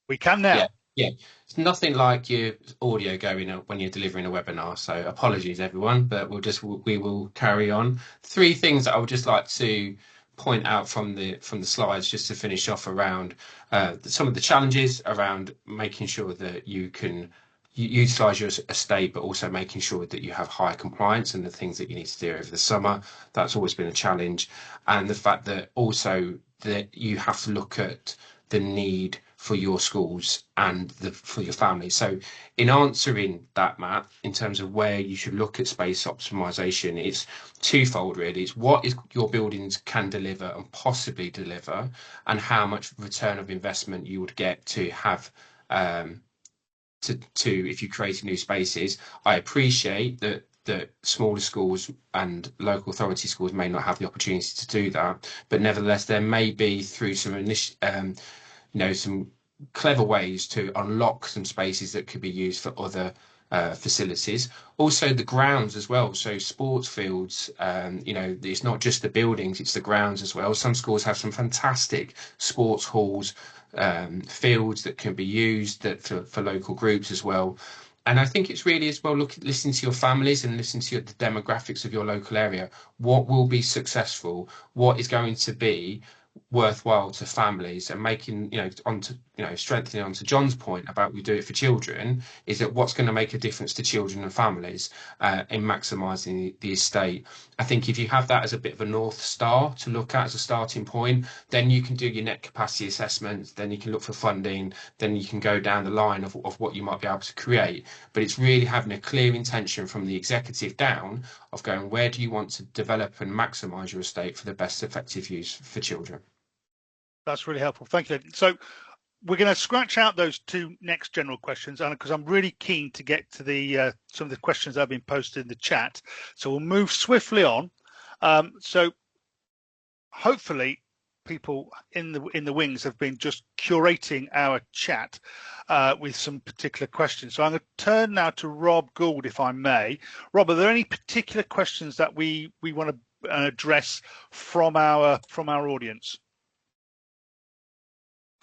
We can now.
Yeah. It's nothing like your audio going when you're delivering a webinar, so apologies everyone, but we will carry on. 3 things that I would just like to point out from the slides, just to finish off around some of the challenges around making sure that you can utilize your estate, but also making sure that you have high compliance and the things that you need to do over the summer. That's always been a challenge. And the fact that also that you have to look at the need for your schools and for your family. So in answering that, Matt, in terms of where you should look at space optimization, it's twofold really. It's what your buildings can deliver and possibly deliver, and how much return of investment you would get to have to if you create new spaces. I appreciate that smaller schools and local authority schools may not have the opportunity to do that, but nevertheless there may be, through some some clever ways to unlock some spaces that could be used for other facilities. Also the grounds as well, so sports fields, it's not just the buildings, it's the grounds as well. Some schools have some fantastic sports halls, fields that can be used for local groups as well. And I think it's really as well listening to your families and listening to the demographics of your local area. What will be successful? What is going to be worthwhile to families? And making, strengthening onto John's point about we do it for children, is that what's going to make a difference to children and families in maximising the estate. I think if you have that as a bit of a North Star to look at as a starting point, then you can do your net capacity assessments, then you can look for funding, then you can go down the line of what you might be able to create. But it's really having a clear intention from the executive down of going, where do you want to develop and maximise your estate for the best effective use for children?
That's really helpful. Thank you. So we're going to scratch out those 2 next general questions, Anna, because I'm really keen to get to the some of the questions that have been posted in the chat. So we'll move swiftly on. So hopefully people in the wings have been just curating our chat with some particular questions. So I'm going to turn now to Rob Gould, if I may. Rob, are there any particular questions that we want to address from our audience?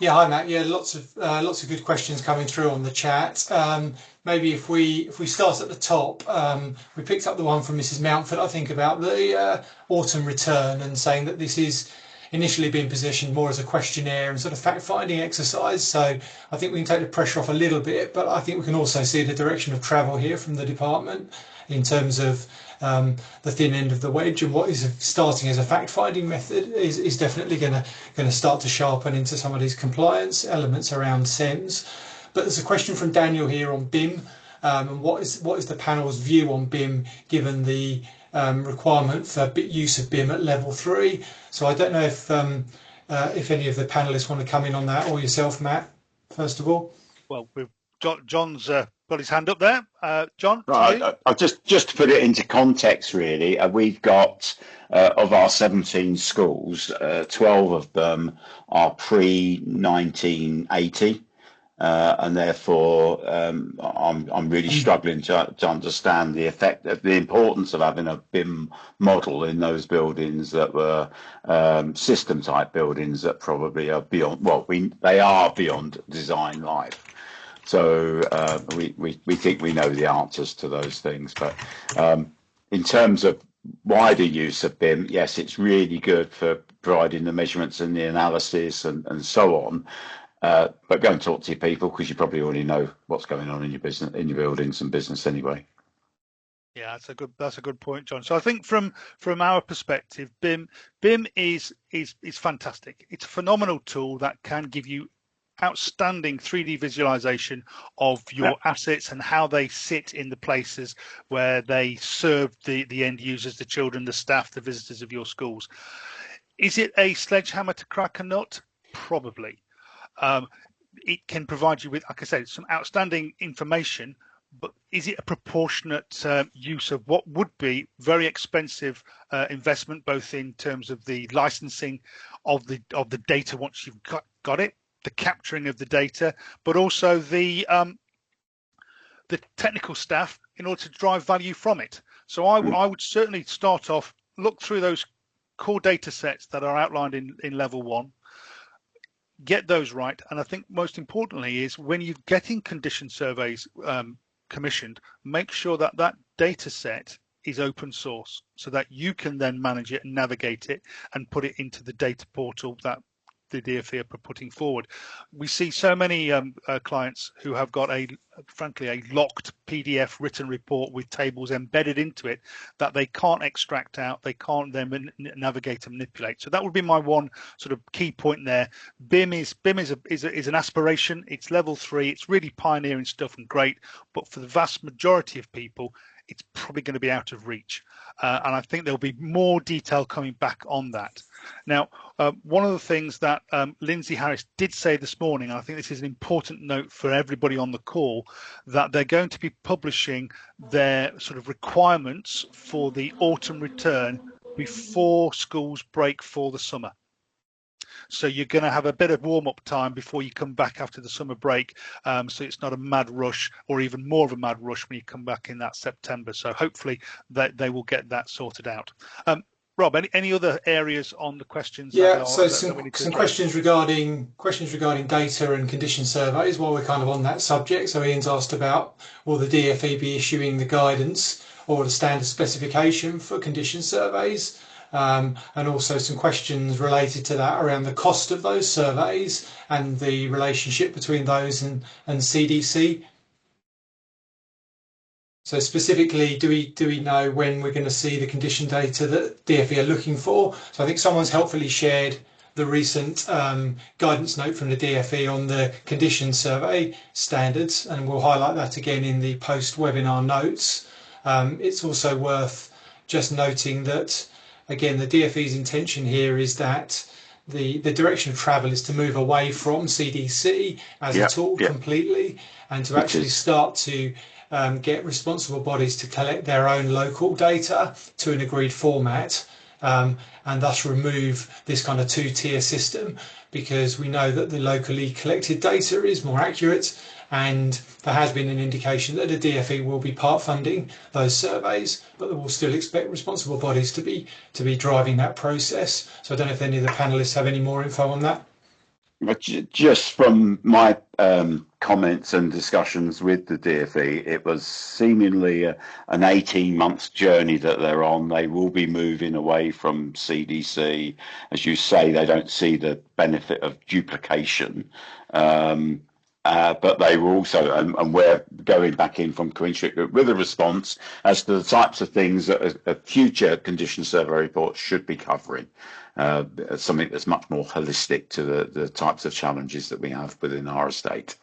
Yeah, hi Matt. Yeah, lots of good questions coming through on the chat. Maybe if we start at the top, we picked up the one from Mrs. Mountford, I think, about the autumn return, and saying that this is initially being positioned more as a questionnaire and sort of fact-finding exercise. So I think we can take the pressure off a little bit, but I think we can also see the direction of travel here from the department in terms of the thin end of the wedge, and what is starting as a fact-finding method is definitely going to start to sharpen into some of these compliance elements around SEMS. But there's a question from Daniel here on BIM, and what is the panel's view on BIM given the requirement for use of BIM at level 3. So I don't know if any of the panelists want to come in on that, or yourself, Matt, first of all.
Well, John's got his hand up there. John,
right. I'll just to put it into context, really, we've got of our 17 schools, 12 of them are pre-1980. And therefore, I'm really struggling to understand the importance of having a BIM model in those buildings that were system type buildings that probably are beyond. Well, they are beyond design life. So we think we know the answers to those things. But in terms of wider use of BIM, yes, it's really good for providing the measurements and the analysis and so on. But go and talk to your people, because you probably already know what's going on in your business, in your buildings and business anyway.
Yeah, that's a good point, John. So I think from our perspective, BIM is fantastic. It's a phenomenal tool that can give you outstanding 3D visualization of your assets and how they sit in the places where they serve the end users, the children, the staff, the visitors of your schools. Is it a sledgehammer to crack a nut? Probably. It can provide you with, like I said, some outstanding information, but is it a proportionate use of what would be very expensive investment, both in terms of the licensing of the data once you've got it, the capturing of the data, but also the technical staff in order to drive value from it? So I would certainly start off, look through those core data sets that are outlined in level 1, get those right. And I think most importantly is when you're getting condition surveys commissioned, make sure that data set is open source so that you can then manage it and navigate it and put it into the data portal that the DfE are putting forward. We see so many clients who have got frankly a locked PDF written report with tables embedded into it that they can't extract out, they can't then navigate and manipulate. So that would be my one sort of key point there. BIM is an aspiration. It's level 3. It's really pioneering stuff and great, but for the vast majority of people, it's probably going to be out of reach. And I think there'll be more detail coming back on that. Now, one of the things that Lindsay Harris did say this morning, and I think this is an important note for everybody on the call, that they're going to be publishing their sort of requirements for the autumn return before schools break for the summer. So you're going to have a bit of warm-up time before you come back after the summer break. So it's not a mad rush, or even more of a mad rush when you come back in that September. So hopefully that they will get that sorted out. Rob, any other areas on the questions?
Yeah, some questions regarding data and condition surveys while we're kind of on that subject. So Ian's asked about, will the DfE be issuing the guidance or the standard specification for condition surveys? And also some questions related to that around the cost of those surveys and the relationship between those and CDC. So specifically, do we know when we're going to see the condition data that DfE are looking for? So I think someone's helpfully shared the recent guidance note from the DfE on the condition survey standards, and we'll highlight that again in the post-webinar notes. It's also worth just noting that, again, the DfE's intention here is that the direction of travel is to move away from CDC as a tool completely, and to actually start to get responsible bodies to collect their own local data to an agreed format, and thus remove this kind of 2-tier system, because we know that the locally collected data is more accurate, and there has been an indication that the DfE will be part funding those surveys, but they will still expect responsible bodies to be driving that process. So I don't know if any of the panelists have any more info on that.
Just from my comments and discussions with the DfE, it was seemingly an 18-month journey that they're on. They will be moving away from CDC. As you say, they don't see the benefit of duplication. But they were also, and we're going back in from Queen Street Group with a response as to the types of things that a future condition survey report should be covering. Something that's much more holistic to the types of challenges that we have within our estate.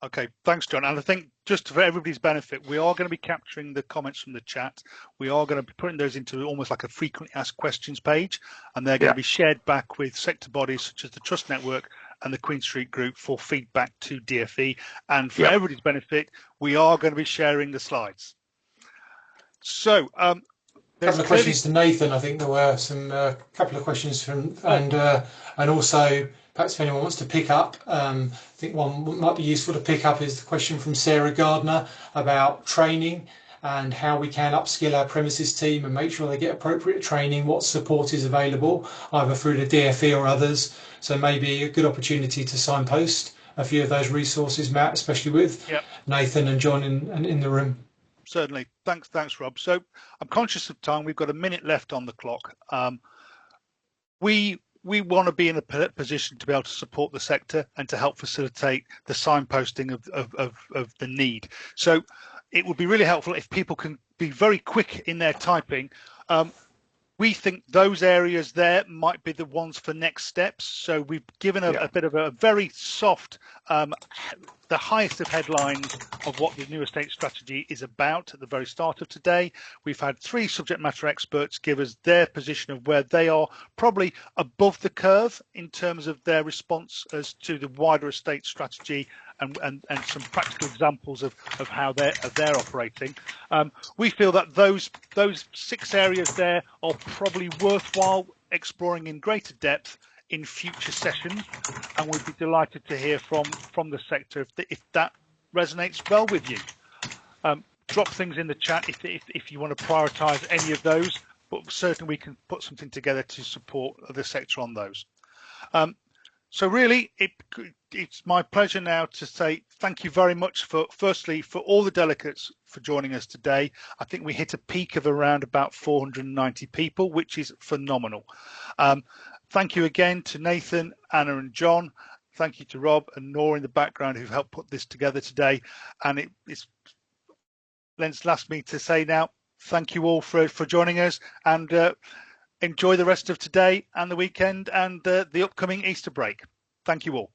Okay, thanks, John. And I think just for everybody's benefit, we are going to be capturing the comments from the chat. We are going to be putting those into almost like a frequently asked questions page, and they're going to be shared back with sector bodies such as the Trust Network and the Queen Street Group for feedback to DfE. And for everybody's benefit, we are going to be sharing the slides. So
there's a couple of questions to Nathan. I think there were some couple of questions from, and also perhaps if anyone wants to pick up, I think one might be useful to pick up is the question from Sarah Gardner about training and how we can upskill our premises team and make sure they get appropriate training, what support is available, either through the DfE or others. So maybe a good opportunity to signpost a few of those resources, Matt, especially with Nathan and John in the room.
Certainly. Thanks, Rob. So I'm conscious of time. We've got a minute left on the clock. We we want to be in a position to be able to support the sector and to help facilitate the signposting of the need. So it would be really helpful if people can be very quick in their typing. We think those areas there might be the ones for next steps. So we've given a bit of a very soft, the highest of headlines of what the new estate strategy is about at the very start of today. We've had 3 subject matter experts give us their position of where they are probably above the curve in terms of their response as to the wider estate strategy and some practical examples of how they're operating. We feel that those 6 areas there are probably worthwhile exploring in greater depth in future sessions, and we'd be delighted to hear from the sector if that resonates well with you. Drop things in the chat if you want to prioritise any of those, but certainly we can put something together to support the sector on those. So really, it's my pleasure now to say thank you very much firstly for all the delegates for joining us today. I think we hit a peak of around about 490 people, which is phenomenal. Thank you again to Nathan, Anna and John. Thank you to Rob and Nora in the background who've helped put this together today. And it's last me to say now, thank you all for joining us, and enjoy the rest of today and the weekend and the upcoming Easter break. Thank you all.